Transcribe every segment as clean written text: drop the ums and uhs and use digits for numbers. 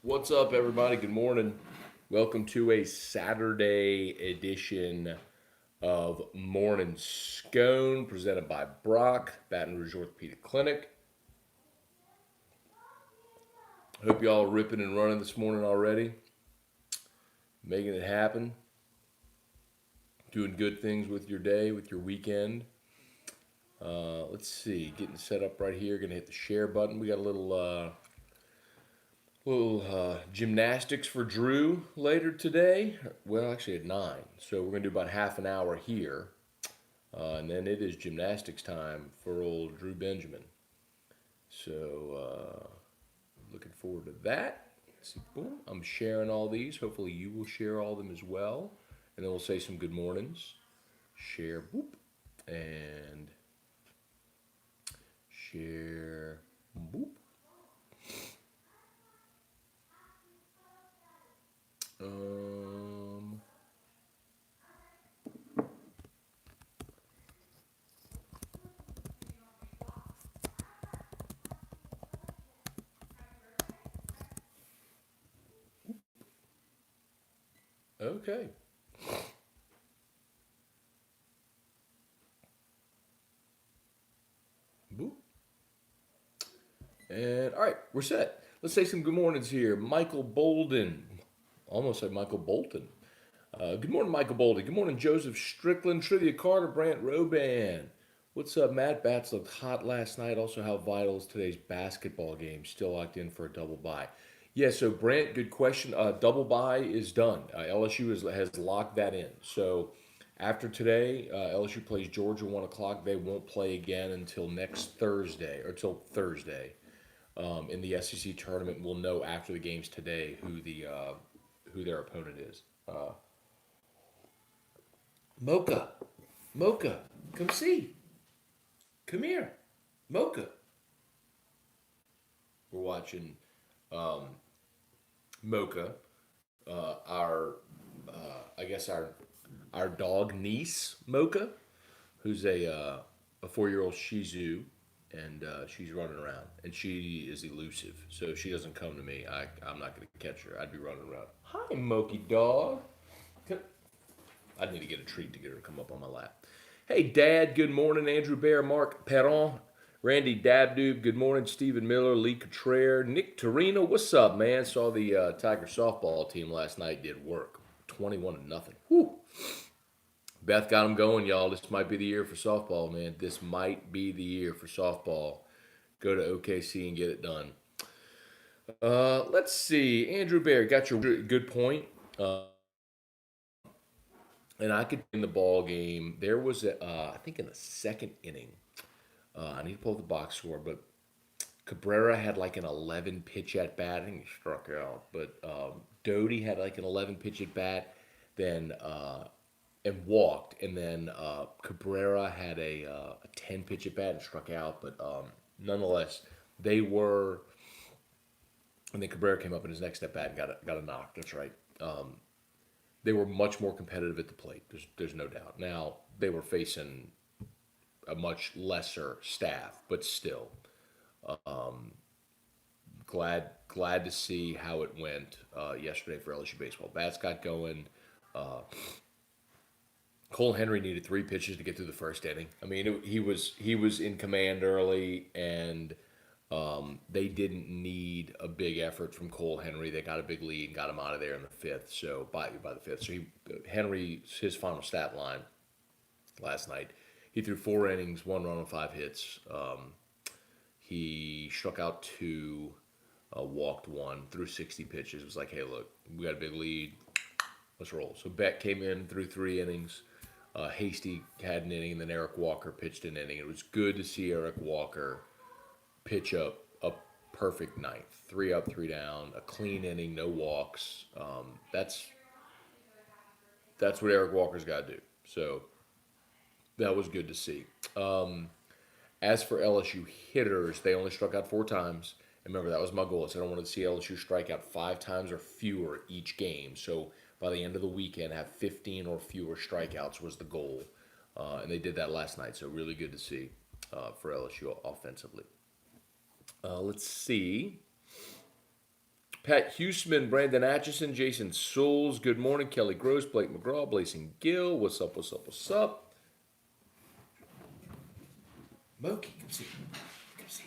What's up, everybody? Good morning. Welcome to a Saturday edition of Morning Scone, presented by Brock, Baton Rouge Orthopedic Clinic. Hope y'all are ripping and running this morning already, making it happen, doing good things with your day, with your weekend. Let's see, getting set up right here. Gonna hit the share button. We got a little gymnastics for Drew later today. Well, actually at 9. So we're going to do about half an hour here. And then it is gymnastics time for old Drew Benjamin. So looking forward to that. Let's see, boom. I'm sharing all these. Hopefully you will share all of them as well. And then we'll say some good mornings. Share, boop. And share, boop. Um, okay. Boop. And all right, we're set. Let's say some good mornings here. Michael Bolden. Almost like Michael Bolton. Good morning, Michael Bolden. Good morning, Joseph Strickland, Trivia Carter, Brant Roban. What's up, Matt? Bats looked hot last night. Also, how vital is today's basketball game? Still locked in for a double bye. Yeah, so Brant, good question. Double bye is done. LSU has locked that in. So after today, LSU plays Georgia 1 o'clock. They won't play again until next Thursday, or till Thursday. In the SEC tournament, we'll know after the games today who their opponent is. Mocha, Mocha, come see. Come here, Mocha. We're watching Mocha, our I guess our dog niece Mocha, who's a 4-year-old Shih Tzu, and she's running around, and she is elusive. So if she doesn't come to me, I'm not going to catch her. I'd be running around. Hi, Moki dog. I need to get a treat to get her to come up on my lap. Hey, Dad. Good morning, Andrew Bear, Mark Perron, Randy Dabdoob. Good morning, Stephen Miller, Lee Cottrell, Nick Torino. What's up, man? Saw the Tiger softball team last night did work, 21-0. Whew. Beth got them going, y'all. This might be the year for softball, man. This might be the year for softball. Go to OKC and get it done. Let's see. Andrew Bear got your good point. And I could in the ball game. There was I think in the second inning. I need to pull up the box score, but Cabrera had like an 11 pitch at bat. I think he struck out, but Doty had like an 11 pitch at bat. Then and walked, and then Cabrera had a 10 pitch at bat and struck out. But nonetheless, they were. And then Cabrera came up in his next at bat and got a knock. That's right. They were much more competitive at the plate. There's no doubt. Now they were facing a much lesser staff, but still, glad to see how it went yesterday for LSU baseball. Bats got going. Cole Henry needed 3 pitches to get through the first inning. I mean, he was in command early, and they didn't need a big effort from Cole Henry. They got a big lead and got him out of there in the fifth. So by the fifth, so Henry, his final stat line last night, he threw 4 innings, 1 run on 5 hits. He struck out 2, walked 1, threw 60 pitches. It was like, hey, look, we got a big lead. Let's roll. So Beck came in, threw 3 innings. Hasty had an inning, and then Eric Walker pitched an inning. It was good to see Eric Walker pitch up a perfect ninth, 3 up, 3 down, a clean inning, no walks. That's what Eric Walker's got to do. So that was good to see. As for LSU hitters, they only struck out 4 times. And remember, that was my goal. I said I wanted to see LSU strike out 5 times or fewer each game. So by the end of the weekend, have 15 or fewer strikeouts was the goal. And they did that last night. So really good to see for LSU offensively. Let's see. Pat Huseman, Brandon Atchison, Jason Souls. Good morning. Kelly Gross, Blake McGraw, Blazing Gill. What's up? What's up? What's up? Moki, come see. Come see.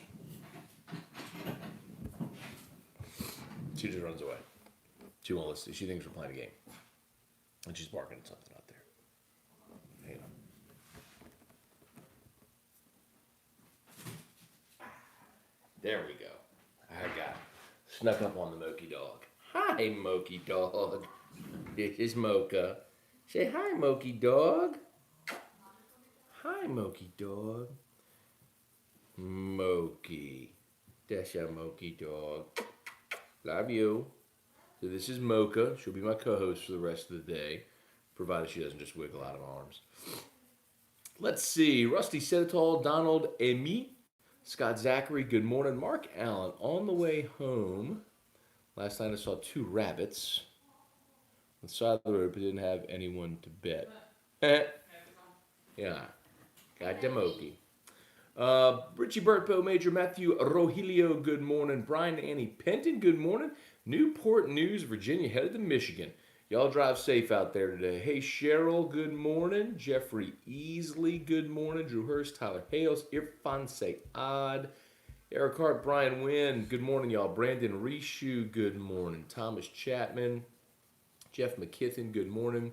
She just runs away. She won't listen. She thinks we're playing a game. And she's barking at something out there. Hang on. There we go. I got snuck up on the Moki dog. Hi, Moki dog. This is Mocha. Say hi, Moki dog. Hi, Moki dog. Moki. That's a Moki dog. Love you. So this is Mocha. She'll be my co-host for the rest of the day, provided she doesn't just wiggle out of arms. Let's see. Rusty Senatol, Donald Amy, Scott Zachary, good morning. Mark Allen, on the way home. Last night I saw two rabbits on the side of the road, but didn't have anyone to bet. Yeah, got Demoki. Richie Burtpo, Major Matthew Rogelio, good morning. Brian Annie Penton, good morning. Newport News, Virginia, headed to Michigan. Y'all drive safe out there today. Hey, Cheryl, good morning. Jeffrey Easley, good morning. Drew Hurst, Tyler Hales, Irfan Sayad, Eric Hart, Brian Wynn, good morning, y'all. Brandon Rishu, good morning. Thomas Chapman, Jeff McKithen, good morning.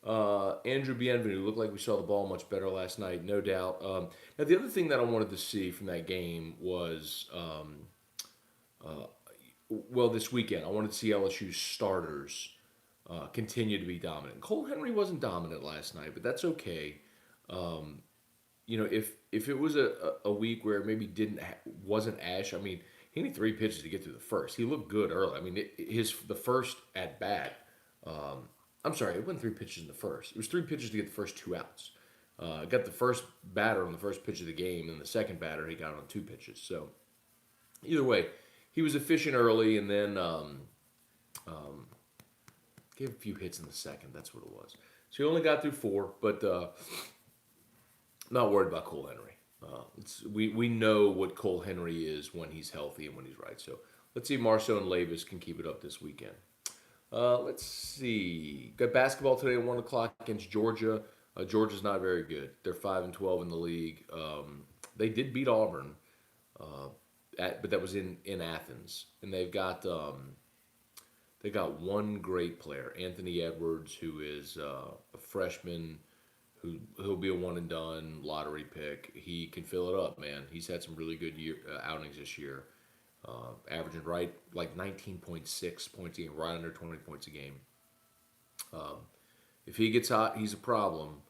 Andrew Bienvenu, looked like we saw the ball much better last night, no doubt. Now, the other thing that I wanted to see from that game was, well, this weekend, I wanted to see LSU's starters continue to be dominant. Cole Henry wasn't dominant last night, but that's okay. If it was a week where maybe wasn't Ash, I mean, he needed three pitches to get through the first. He looked good early. I mean, the first at bat. I'm sorry, it wasn't three pitches in the first. It was three pitches to get the first two outs. Got the first batter on the first pitch of the game, and the second batter he got on two pitches. So either way, he was efficient early, and then gave a few hits in the second. That's what it was. So he only got through four, but not worried about Cole Henry. We know what Cole Henry is when he's healthy and when he's right. So let's see if Marceau and Lavis can keep it up this weekend. Let's see. Got basketball today at 1 o'clock against Georgia. Georgia's not very good. They're 5-12 in the league. They did beat Auburn, but that was in Athens, and they got one great player, Anthony Edwards, who is a freshman. He'll be a one and done lottery pick. He can fill it up, man. He's had some really good outings this year, averaging right like 19.6 points a game, right under 20 points a game. If he gets hot, he's a problem.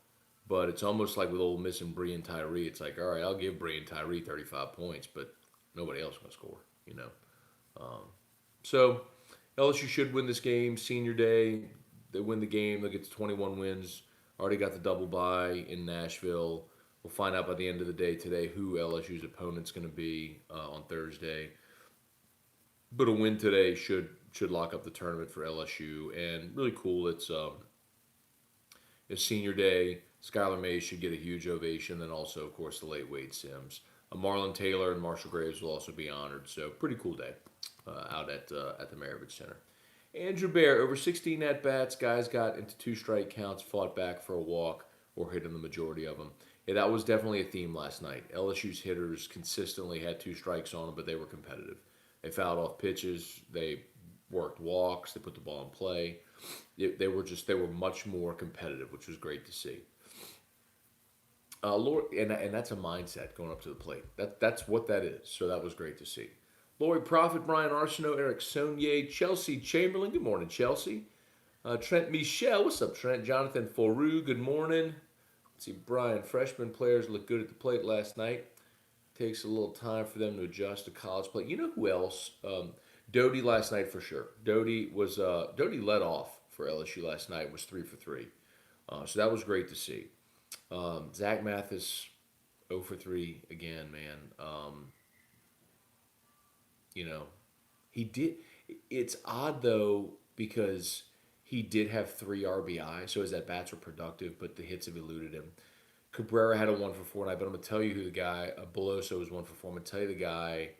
But it's almost like with old Miss and Bree and Tyree. It's like, all right, I'll give Bree and Tyree 35 points, but nobody else is going to score, you know. So LSU should win this game. Senior day, they win the game. They'll get to 21 wins. Already got the double bye in Nashville. We'll find out by the end of the day today who LSU's opponent's going to be on Thursday. But a win today should lock up the tournament for LSU. And really cool, it's senior day. Skylar Mays should get a huge ovation. And also, of course, the late Wade Sims. Marlon Taylor and Marshall Graves will also be honored. So pretty cool day out at the Maravich Center. Andrew Bear, over 16 at-bats. Guys got into two strike counts, fought back for a walk, or hit in the majority of them. Yeah, that was definitely a theme last night. LSU's hitters consistently had two strikes on them, but they were competitive. They fouled off pitches. They worked walks. They put the ball in play. They were much more competitive, which was great to see. Lord, and that's a mindset going up to the plate. That's what that is. So that was great to see. Lori Prophet, Brian Arsenault, Eric Saunier, Chelsea Chamberlain. Good morning, Chelsea. Trent Michel. What's up, Trent? Jonathan Foru. Good morning. Let's see, Brian. Freshman players looked good at the plate last night. Takes a little time for them to adjust to college play. You know who else? Doty last night for sure. Doty led off for LSU last night. Was 3 for 3. So that was great to see. Zach Mathis 0 for 3 again, man. He did. It's odd though because he did have 3 RBI, so his at bats were productive, but the hits have eluded him. Cabrera had a 1 for 4 night, but I'm gonna tell you who the guy. Beloso was 1 for 4. I'm gonna tell you the guy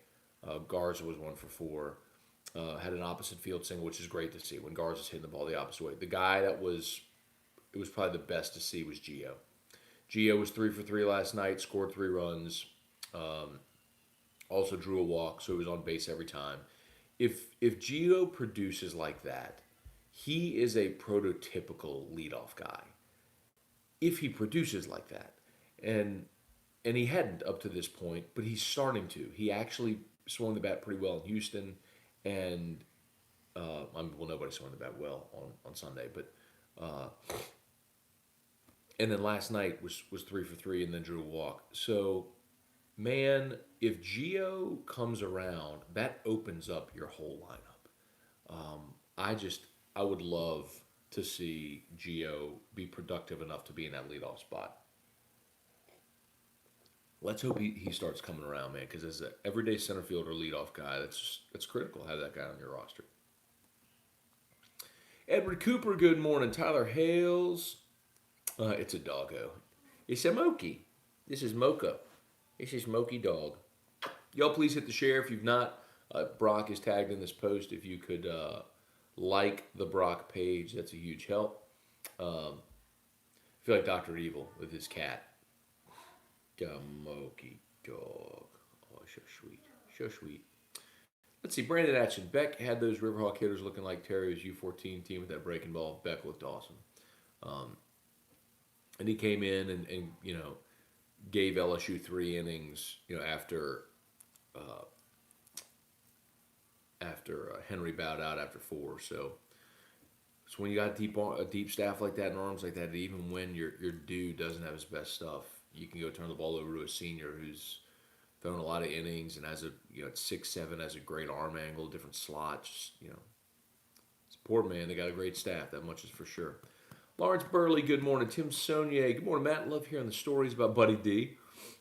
Garza was 1 for 4. Had an opposite field single, which is great to see when Garza's hitting the ball the opposite way. The guy that was it was probably the best to see was Gio. Gio was 3 for 3 last night, scored 3 runs, also drew a walk, so he was on base every time. If Gio produces like that, he is a prototypical leadoff guy. If he produces like that, and and he hadn't up to this point, but he's starting to. He actually swung the bat pretty well in Houston, and well, nobody swung the bat well on Sunday, but and then last night was 3 for 3 and then drew a walk. So, man, if Gio comes around, that opens up your whole lineup. I just I would love to see Gio be productive enough to be in that leadoff spot. Let's hope he starts coming around, man, because as an everyday center fielder leadoff guy, that's critical. Have that guy on your roster. Edward Cooper, good morning. Tyler Hales, it's a doggo. It's a Moki. This is Mocha. This is Moki Dog. Y'all please hit the share if you've not. Brock is tagged in this post. If you could like the Brock page, that's a huge help. I feel like Dr. Evil with his cat. Moki Dog. Oh, so sweet. So sweet. Let's see. Brandon Atchison. Beck had those Riverhawk hitters looking like Terry's U14 team with that breaking ball. Beck looked awesome. Um, and he came in and gave LSU 3 innings, uh, after Henry bowed out after 4. So when you got a deep staff like that and arms like that, even when your dude doesn't have his best stuff, you can go turn the ball over to a senior who's thrown a lot of innings and has at 6'7", has a great arm angle, different slots. It's important, man. They got a great staff. That much is for sure. Lawrence Burley, good morning. Tim Sonier, good morning, Matt. Love hearing the stories about Buddy D.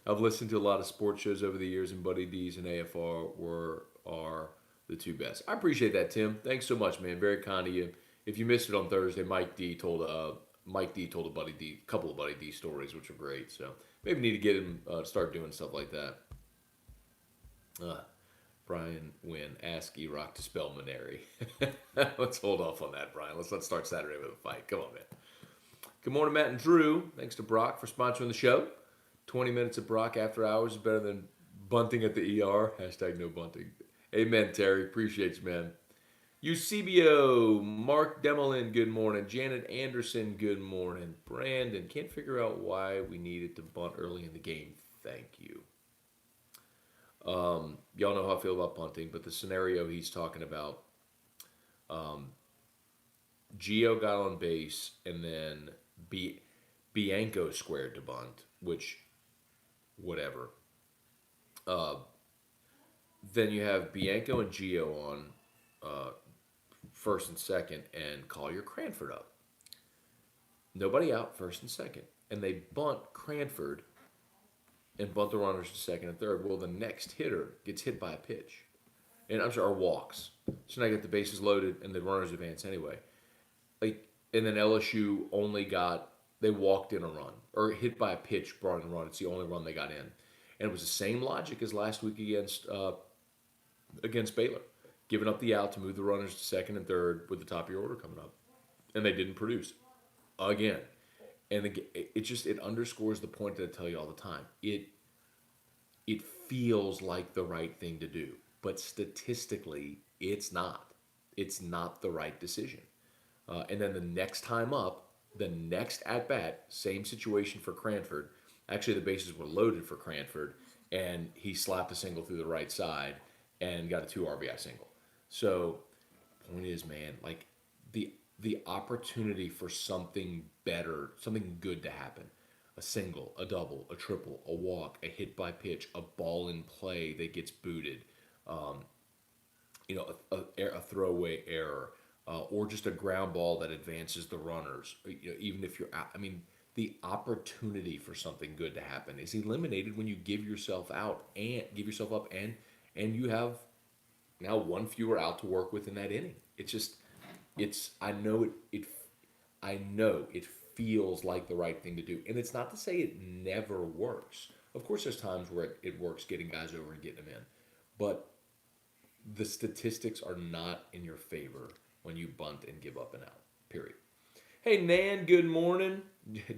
I've listened to a lot of sports shows over the years, and Buddy D's and AFR are the two best. I appreciate that, Tim. Thanks so much, man. Very kind of you. If you missed it on Thursday, Mike D told a couple of Buddy D stories, which are great. So maybe need to get him start doing stuff like that. Brian Wynn, ask E-Rock to spell Maneri. Let's hold off on that, Brian. Let's start Saturday with a fight. Come on, man. Good morning, Matt and Drew. Thanks to Brock for sponsoring the show. 20 minutes of Brock after hours is better than bunting at the ER. Hashtag no bunting. Amen, Terry. Appreciate you, man. UCBO, Mark Demelin, good morning. Janet Anderson, good morning. Brandon, can't figure out why we needed to bunt early in the game. Thank you. Y'all know how I feel about punting, but the scenario he's talking about, Gio got on base, and then Bianco squared to bunt, which, whatever. Then you have Bianco and Gio on first and second, and Collier Cranford up. Nobody out, first and second. And they bunt Cranford and bunt the runners to second and third. Well, the next hitter gets hit by a pitch. And I'm sorry, or walks. So now you get the bases loaded and the runners advance anyway. And then LSU they walked in a run. Or hit by a pitch, brought in a run. It's the only run they got in. And it was the same logic as last week against Baylor. Giving up the out to move the runners to second and third with the top of your order coming up. And they didn't produce. Again. And it underscores the point that I tell you all the time. It feels like the right thing to do. But statistically, it's not. It's not the right decision. And then the next time up, the next at-bat, same situation for Cranford. Actually, the bases were loaded for Cranford, and he slapped a single through the right side and got a 2 RBI single. So, point is, man, like the opportunity for something better, something good to happen. A single, a double, a triple, a walk, a hit by pitch, a ball in play that gets booted, a throwaway error, or just a ground ball that advances the runners. Even if you're out, the opportunity for something good to happen is eliminated when you give yourself up, and you have now one fewer out to work with in that inning. I know it feels like the right thing to do, and it's not to say it never works. Of course, there's times where it works getting guys over and getting them in, but the statistics are not in your favor when you bunt and give up an out. Period. Hey, Nan, good morning.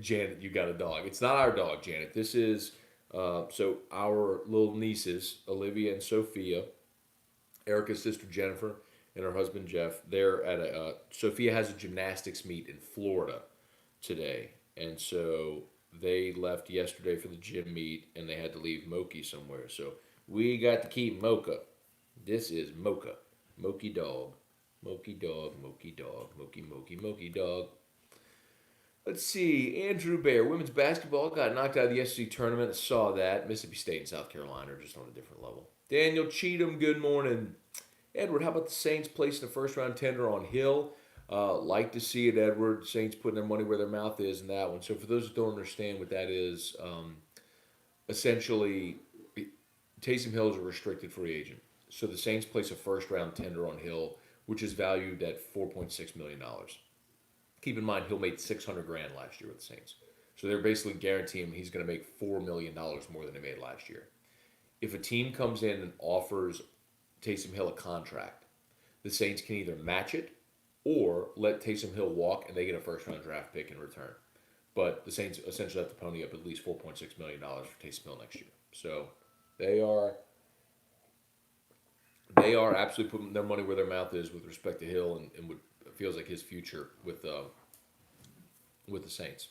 Janet, you got a dog. It's not our dog, Janet. This is so our little nieces, Olivia and Sophia, Erica's sister Jennifer, and her husband Jeff. They're at a Sophia has a gymnastics meet in Florida today, and so they left yesterday for the gym meet, and they had to leave Moki somewhere. So we got to keep Mocha. This is Mocha, Moki dog, Moki dog, Moki dog, Moki Moki Moki dog. Let's see. Andrew Bear, women's basketball got knocked out of the SEC tournament. I saw that. Mississippi State and South Carolina are just on a different level. Daniel Cheatham, good morning. Edward, how about the Saints placing a first round tender on Hill? Like to see it, Edward. Saints putting their money where their mouth is in that one. So for those who don't understand what that is, essentially, Taysom Hill is a restricted free agent. So the Saints place a first round tender on Hill, which is valued at $4.6 million. Keep in mind, Hill made $600,000 last year with the Saints. So they're basically guaranteeing he's going to make $4 million more than he made last year. If a team comes in and offers Taysom Hill a contract, the Saints can either match it or let Taysom Hill walk and they get a first-round draft pick in return. But the Saints essentially have to pony up at least $4.6 million for Taysom Hill next year. So they are absolutely putting their money where their mouth is with respect to Hill and what feels like his future with the Saints.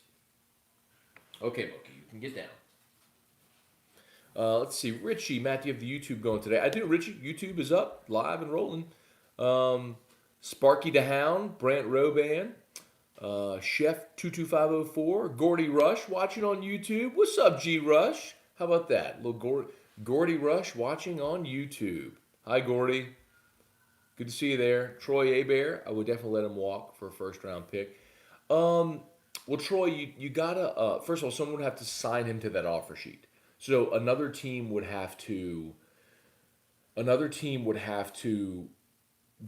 Okay, Mookie, you can get down. Let's see. Richie, Matt, do you have the YouTube going today? I do, Richie. YouTube is up, live and rolling. Sparky the Hound, Brant Roban, Chef 22504, Gordy Rush watching on YouTube. What's up, G Rush? How about that? Little Gordy Rush watching on YouTube. Hi, Gordy. Good to see you there. Troy Abear, I would definitely let him walk for a first-round pick. Well, Troy, you gotta first of all, someone would have to sign him to that offer sheet. So another team would have to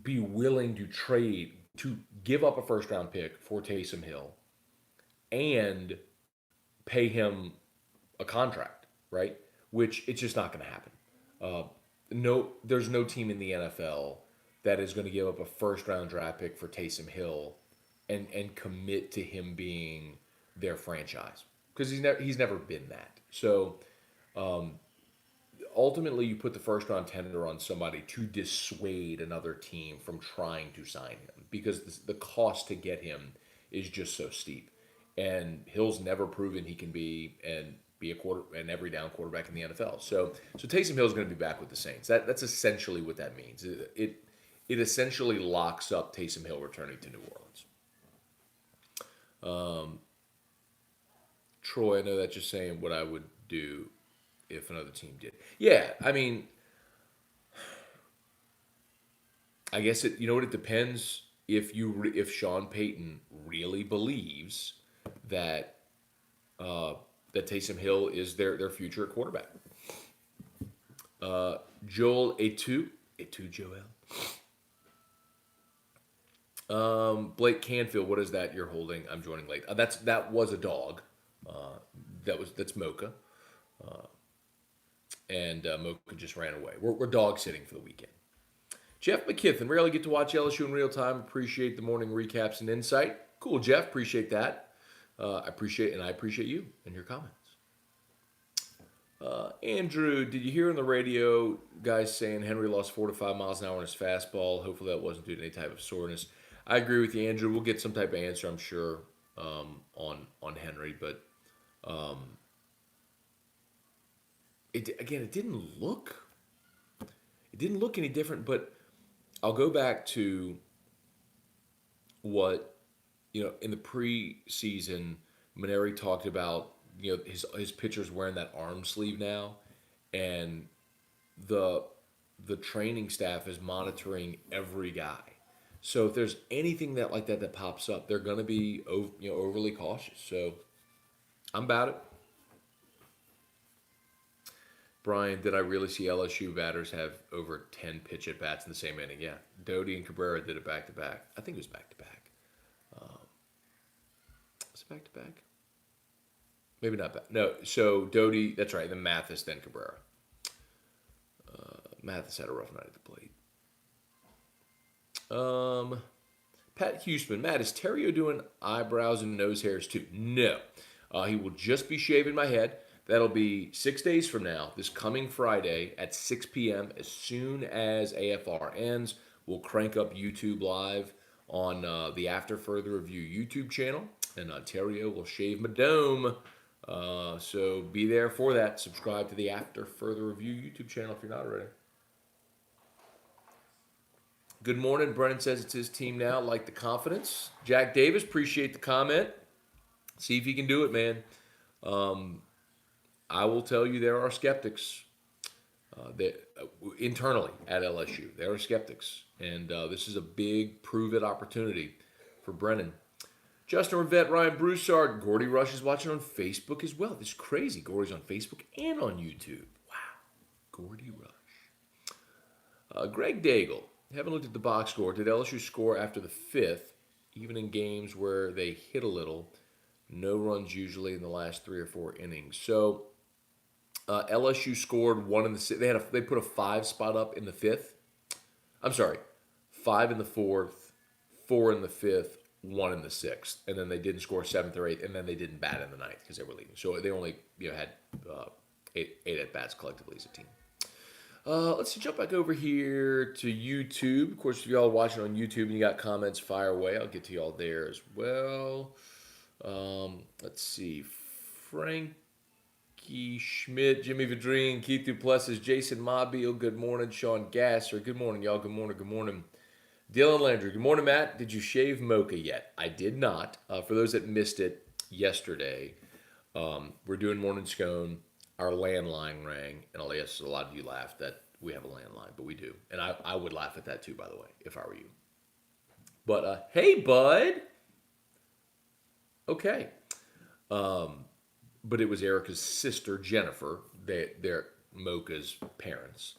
be willing to trade to give up a first-round pick for Taysom Hill and pay him a contract, right? Which it's just not going to happen. There's no team in the NFL that is going to give up a first-round draft pick for Taysom Hill and commit to him being their franchise because he's never been that. So ultimately, you put the first-round tender on somebody to dissuade another team from trying to sign him because the cost to get him is just so steep. And Hill's never proven he can be an every down quarterback in the NFL. So Taysom Hill's going to be back with the Saints. That's essentially what that means. It essentially locks up Taysom Hill returning to New Orleans. Troy, I know that's just saying what I would do if another team did. Yeah, I mean, I guess it depends if Sean Payton really believes that that Taysom Hill is their future quarterback. Joel Etu Joel. Blake Canfield, what is that you're holding? I'm joining late. That was a dog. That's Mocha. And Mocha just ran away. We're dog sitting for the weekend. Jeff McKiffin, rarely get to watch LSU in real time. Appreciate the morning recaps and insight. Cool, Jeff. Appreciate that. I appreciate you and your comments. Andrew, did you hear on the radio guys saying Henry lost 4 to 5 miles an hour on his fastball? Hopefully that wasn't due to any type of soreness. I agree with you, Andrew. We'll get some type of answer, I'm sure, on Henry, but it didn't look any different. But I'll go back to what in the preseason, Maneri talked about. His pitchers wearing that arm sleeve now, and the training staff is monitoring every guy. So if there's anything that pops up, they're going to be overly cautious. So I'm about it. Brian, did I really see LSU batters have over 10 pitch at bats in the same inning? Yeah, Doty and Cabrera did it back to back. I think it was back to back. Was it back to back? Maybe not back. No, so Doty, that's right. Then Mathis, then Cabrera. Mathis had a rough night at the plate. Um, Pat Huseman. Matt, is Terrio doing eyebrows and nose hairs too? No. He will just be shaving my head. That'll be 6 days from now, this coming Friday at 6 p.m. As soon as AFR ends, we'll crank up YouTube Live on the After Further Review YouTube channel, and Ontario will shave my dome. So be there for that. Subscribe to the After Further Review YouTube channel if you're not already. Good morning. Brennan says it's his team now. Like the confidence. Jack Davis, appreciate the comment. See if he can do it, man. I will tell you there are skeptics internally at LSU. There are skeptics. And this is a big prove-it opportunity for Brennan. Justin Rivette, Ryan Broussard, Gordy Rush is watching on Facebook as well. This is crazy. Gordy's on Facebook and on YouTube. Wow. Gordy Rush. Greg Daigle. Haven't looked at the box score. Did LSU score after the fifth, even in games where they hit a little? No runs usually in the last 3 or 4 innings. So LSU scored one in the sixth. They put a 5 spot up in the fifth. I'm sorry, 5 in the fourth, 4 in the fifth, 1 in the sixth, and then they didn't score 7th or 8th, and then they didn't bat in the ninth because they were leading. So they only had 8 at bats collectively as a team. Let's jump back over here to YouTube. Of course, if y'all are watching on YouTube and you got comments, fire away. I'll get to y'all there as well. Let's see. Frankie Schmidt, Jimmy Vidrine, Keith Duplessis, Jason Mobile, good morning. Sean Gasser, good morning, y'all. Good morning, good morning. Dylan Landry, good morning, Matt. Did you shave Mocha yet? I did not. For those that missed it yesterday, we're doing Morning Scone. Our landline rang, and I guess a lot of you laughed that we have a landline, but we do. And I would laugh at that too, by the way, if I were you. But, hey, bud. Okay. But it was Erica's sister, Jennifer. They're Mocha's parents,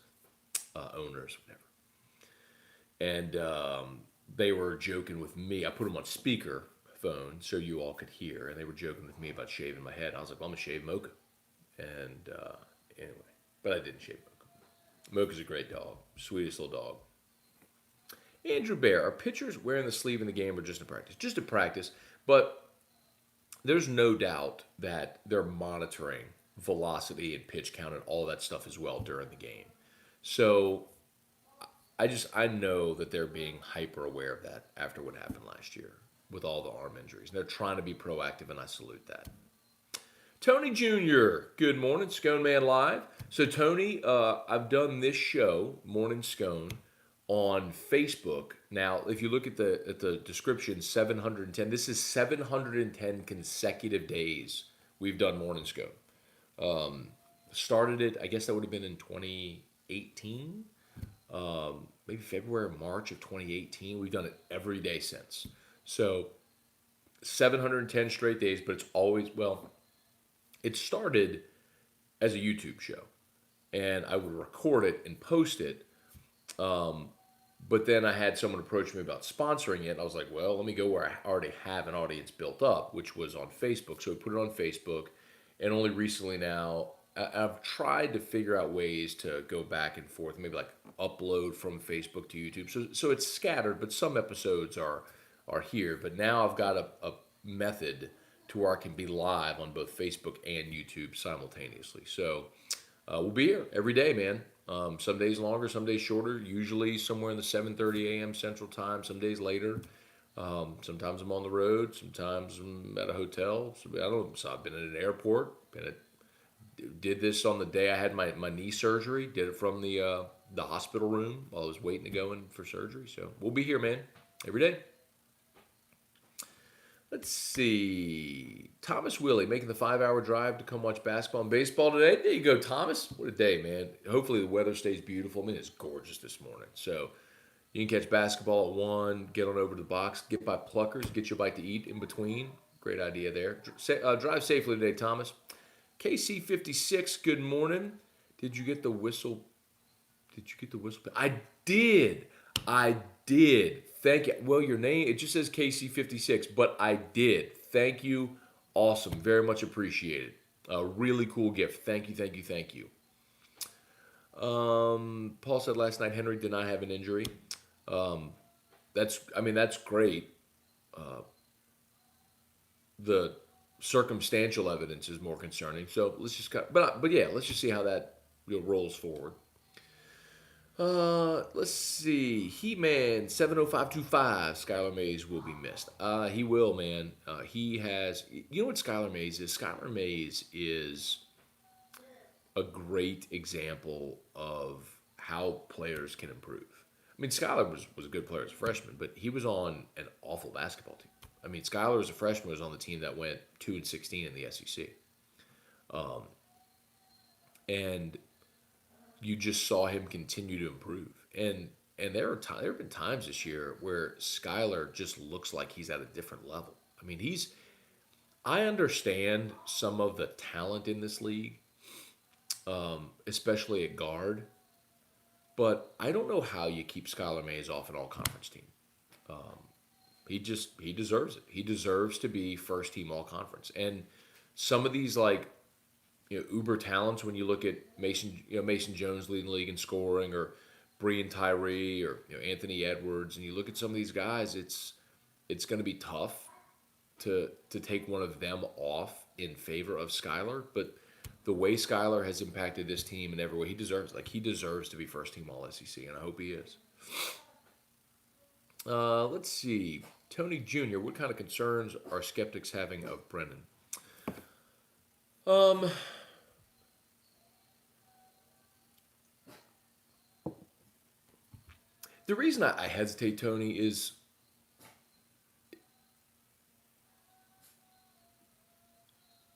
owners, whatever. And they were joking with me. I put them on speaker phone so you all could hear, and they were joking with me about shaving my head. I was like, well, I'm going to shave Mocha. And anyway, but I didn't shave Mocha. Mocha's a great dog, sweetest little dog. Andrew Bear, are pitchers wearing the sleeve in the game or just in practice? Just in practice, but there's no doubt that they're monitoring velocity and pitch count and all that stuff as well during the game. So I know that they're being hyper aware of that after what happened last year with all the arm injuries. And they're trying to be proactive, and I salute that. Tony Jr., good morning, Scone Man Live. So, Tony, I've done this show, Morning Scone, on Facebook. Now, if you look at the description, 710, this is 710 consecutive days we've done Morning Scone. Started it, I guess that would have been in 2018, maybe February or March of 2018. We've done it every day since. So, 710 straight days, but it's always, well, it started as a YouTube show, and I would record it and post it. But then I had someone approach me about sponsoring it. And I was like, well, let me go where I already have an audience built up, which was on Facebook. So we put it on Facebook, and only recently now, I've tried to figure out ways to go back and forth, maybe like upload from Facebook to YouTube. So it's scattered, but some episodes are here. But now I've got a method to where I can be live on both Facebook and YouTube simultaneously. So we'll be here every day, man. Some days longer, some days shorter, usually somewhere in the 7:30 a.m. Central Time, some days later. Sometimes I'm on the road, sometimes I'm at a hotel. So I don't know, so I've been at an airport, did this on the day I had my knee surgery, did it from the hospital room while I was waiting to go in for surgery. So we'll be here, man, every day. Let's see. Thomas Willie making the 5-hour drive to come watch basketball and baseball today. There you go, Thomas. What a day, man. Hopefully the weather stays beautiful. I mean, it's gorgeous this morning. So you can catch basketball at 1, get on over to the box, get by Pluckers, get your bite to eat in between. Great idea there. Drive safely today, Thomas. KC56, good morning. Did you get the whistle? I did. Thank you. Well, your name, it just says KC56, but I did. Thank you. Awesome. Very much appreciated. A really cool gift. Thank you. Paul said last night Henry did not have an injury. that's great. Uh, the circumstantial evidence is more concerning. So let's just but yeah, let's just see how that rolls forward. Let's see. He Man 70525. Skylar Mays will be missed. He will, man. He has. You know what Skylar Mays is? Skylar Mays is a great example of how players can improve. I mean, Skylar was a good player as a freshman, but he was on an awful basketball team. I mean, Skylar as a freshman was on the team that went 2-16 in the SEC, and you just saw him continue to improve. And there have been times this year where Skylar just looks like he's at a different level. I mean, I understand some of the talent in this league, especially at guard, but I don't know how you keep Skylar Mays off an all conference team. He deserves it. He deserves to be first team all conference. And some of these like uber talents when you look at Mason Jones leading the league in scoring, or Breon Tyree, or Anthony Edwards, and you look at some of these guys, it's going to be tough to take one of them off in favor of Skylar. But the way Skylar has impacted this team in every way, he deserves to be first team All SEC, and I hope he is. Let's see. Tony Jr., what kind of concerns are skeptics having of Brennan? The reason I hesitate, Tony, is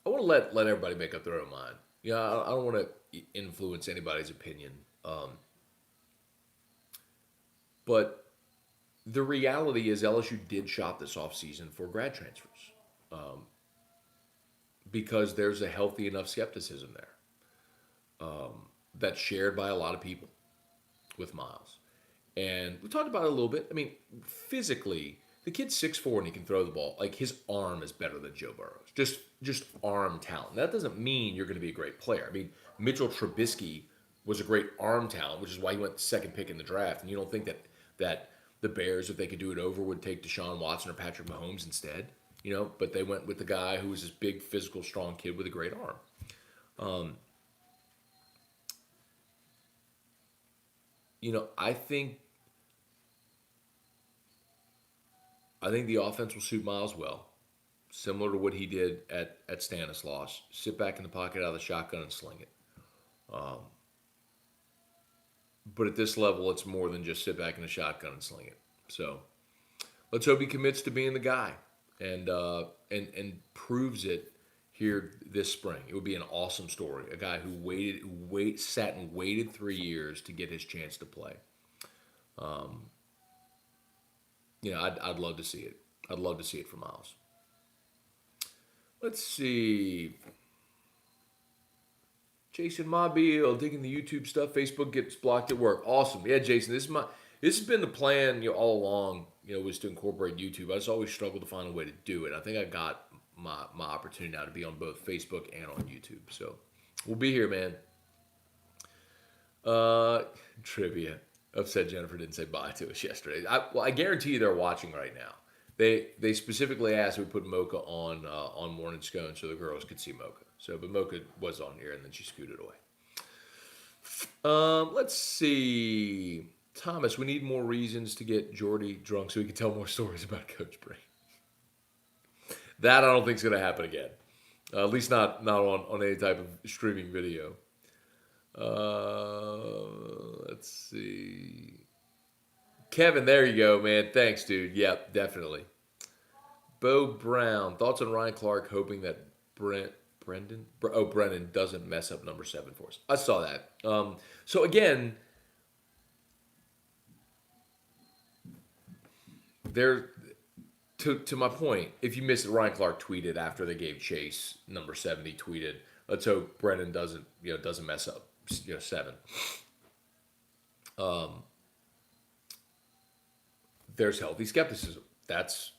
I want to let everybody make up their own mind. I don't want to influence anybody's opinion. But the reality is LSU did shop this offseason for grad transfers, because there's a healthy enough skepticism there, that's shared by a lot of people with Miles. And we talked about it a little bit. I mean, physically, the kid's 6'4" and he can throw the ball. Like, his arm is better than Joe Burrow's. Just arm talent. That doesn't mean you're going to be a great player. I mean, Mitchell Trubisky was a great arm talent, which is why he went second pick in the draft. And you don't think that the Bears, if they could do it over, would take Deshaun Watson or Patrick Mahomes instead? But they went with the guy who was this big, physical, strong kid with a great arm. I think the offense will suit Miles well, similar to what he did at Stanislaus. Sit back in the pocket out of the shotgun and sling it. But at this level, it's more than just sit back in the shotgun and sling it. So let's hope he commits to being the guy and proves it here this spring. It would be an awesome story. A guy who sat and waited 3 years to get his chance to play. I'd love to see it. I'd love to see it for Miles. Let's see. Jason Mobile digging the YouTube stuff. Facebook gets blocked at work. Awesome. Yeah, Jason, this has been the plan all along. Was to incorporate YouTube. I just always struggled to find a way to do it. I think I got my opportunity now to be on both Facebook and on YouTube. So we'll be here, man. Trivia. Upset Jennifer didn't say bye to us yesterday. I guarantee you they're watching right now. They specifically asked we put Mocha on Morning Scone so the girls could see Mocha. But Mocha was on here and then she scooted away. Let's see. Thomas, we need more reasons to get Jordy drunk so we can tell more stories about Coach Brady. That I don't think is going to happen again. At least not on any type of streaming video. Let's see. Kevin, there you go, man. Thanks, dude. Yep, definitely. Bo Brown, thoughts on Ryan Clark hoping that Brendan doesn't mess up number 7 for us. I saw that. So again, to my point, if you missed it, Ryan Clark tweeted after they gave Chase number 7. He tweeted, "Let's hope Brendan doesn't mess up 7." There's healthy skepticism. That's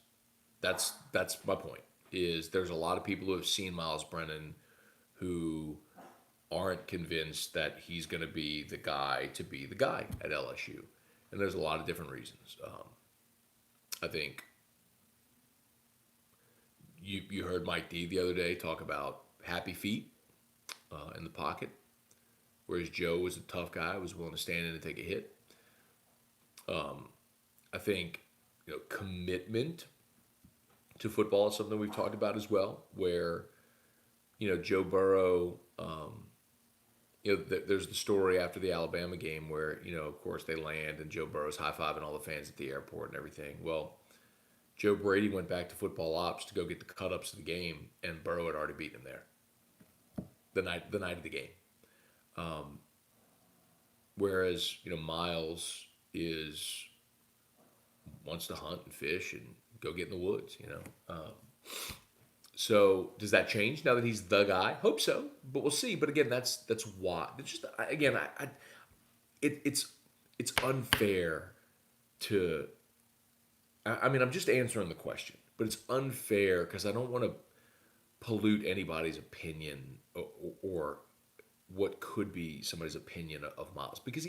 my point. Is there's a lot of people who have seen Miles Brennan who aren't convinced that he's going to be the guy at LSU, and there's a lot of different reasons. I think you heard Mike D the other day talk about happy feet in the pocket, whereas Joe was a tough guy, was willing to stand in and take a hit. I think commitment to football is something we've talked about as well, where Joe Burrow. There's the story after the Alabama game where of course they land and Joe Burrow's high fiving all the fans at the airport and everything. Well, Joe Brady went back to football ops to go get the cut ups of the game, and Burrow had already beaten him there the night of the game. Whereas Miles is wants to hunt and fish and go get in the woods. So does that change now that he's the guy? Hope so, but we'll see. But again, that's why. It's just again, it's unfair to. I mean, I'm just answering the question, but it's unfair because I don't want to pollute anybody's opinion or what could be somebody's opinion of Miles because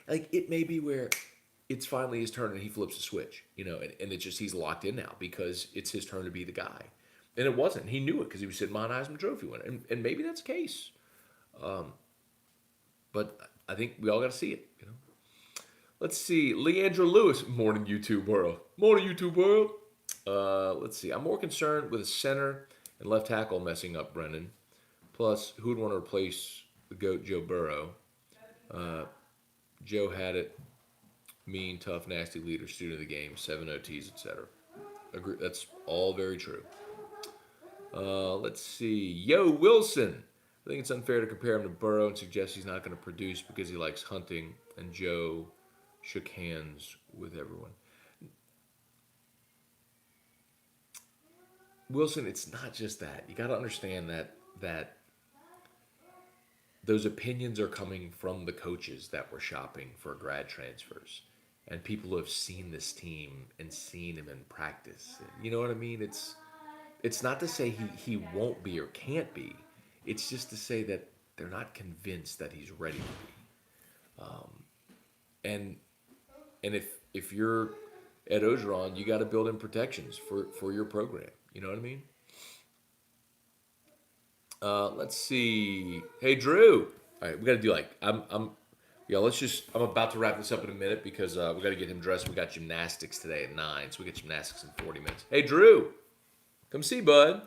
it may be where it's finally his turn and he flips the switch, and it's just he's locked in now because it's his turn to be the guy. And it wasn't. He knew it because he was sitting behind Heisman Trophy winner. And maybe that's the case. But I think we all got to see it. Let's see. Leandra Lewis. Morning, YouTube world. Morning, YouTube world. Let's see. I'm more concerned with a center and left tackle messing up, Brendan. Plus, who would want to replace the GOAT Joe Burrow? Joe had it. Mean, tough, nasty leader, student of the game, 7 OTs, etc. Agree. That's all very true. Let's see. Yo, Wilson. I think it's unfair to compare him to Burrow and suggest he's not going to produce because he likes hunting, and Joe shook hands with everyone. Wilson, it's not just that. You got to understand that those opinions are coming from the coaches that were shopping for grad transfers and people who have seen this team and seen him in practice. You know what I mean? It's not to say he won't be or can't be. It's just to say that they're not convinced that he's ready to be. And if you're Ed Ogeron, you got to build in protections for your program. You know what I mean? Let's see. Hey, Drew. All right, we got to do I'm about to wrap this up in a minute because we got to get him dressed. We got gymnastics today at 9, so we got gymnastics in 40 minutes. Hey, Drew. Come see, bud.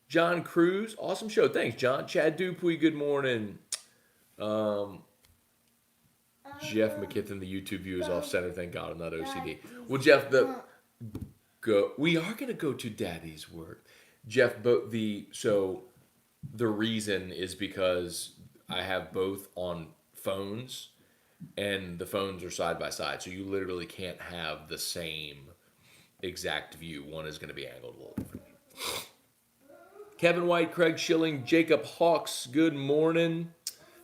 John Cruz. Awesome show. Thanks, John. Chad Dupuy, good morning. Jeff McKithen, the YouTube view is off center. Thank God I'm not OCD. Well, Jeff, we are going to go to Daddy's work. Jeff, so the reason is because I have both on phones and the phones are side by side. So you literally can't have the same exact view. One is going to be angled a little different. Kevin White, Craig Schilling, Jacob Hawks, good morning.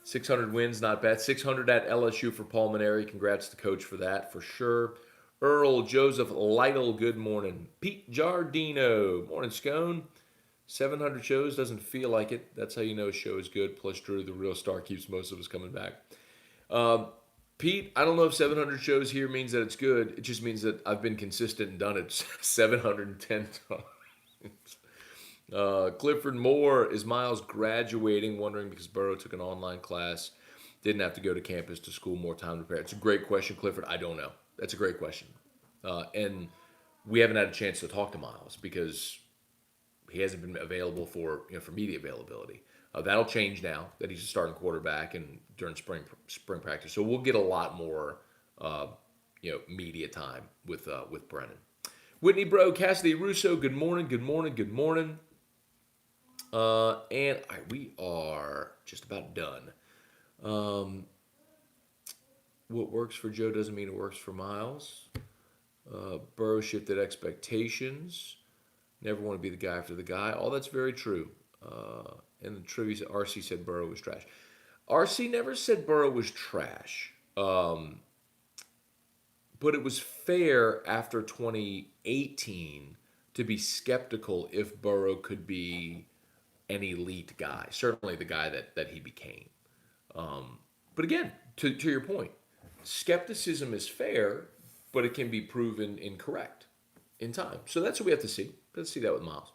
600 wins, not bad. 600 at LSU for Paul Maneri. Congrats to the coach for that, for sure. Earl Joseph Lytle, good morning. Pete Giardino, morning, Scone. 700 shows, doesn't feel like it. That's how you know a show is good. Plus, Drew, the real star, keeps most of us coming back. Pete, I don't know if 700 shows here means that it's good. It just means that I've been consistent and done it 710 times. Clifford Moore, is Miles graduating? Wondering because Burrow took an online class, didn't have to go to campus to school, more time to prepare. It's a great question, Clifford. I don't know. That's a great question. And we haven't had a chance to talk to Miles because he hasn't been available for media availability. That'll change now that he's a starting quarterback and during spring practice. So we'll get a lot more media time with Brennan. Whitney Bro, Cassidy Russo, good morning, good morning, good morning. We are just about done. What works for Joe doesn't mean it works for Miles. Burrow shifted expectations. Never want to be the guy after the guy. All that's very true. And the trivia said RC said Burrow was trash. RC never said Burrow was trash. But it was fair after 2018 to be skeptical if Burrow could be an elite guy. Certainly the guy that he became. But again, to your point, skepticism is fair, but it can be proven incorrect. in time. So that's what we have to see. Let's see that with Miles.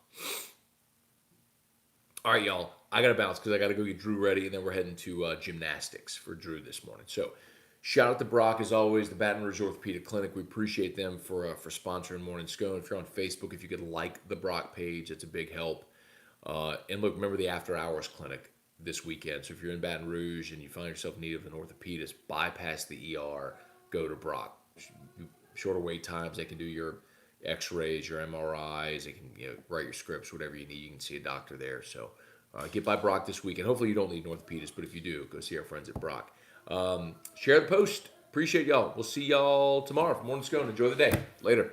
All right, y'all. I got to bounce because I got to go get Drew ready, and then we're heading to gymnastics for Drew this morning. So shout out to Brock, as always, the Baton Rouge Orthopedic Clinic. We appreciate them for sponsoring Morning Scone. If you're on Facebook, if you could like the Brock page, it's a big help. And look, remember the after hours clinic this weekend. So if you're in Baton Rouge and you find yourself in need of an orthopedist, bypass the ER, go to Brock. Shorter wait times, they can do your x-rays, your MRIs, they can write your scripts, whatever you need. You can see a doctor there. So get by Brock this weekend. Hopefully you don't need an orthopedist, but if you do, go see our friends at Brock. Share the post. Appreciate y'all. We'll see y'all tomorrow for Morning Scone. Enjoy the day. Later.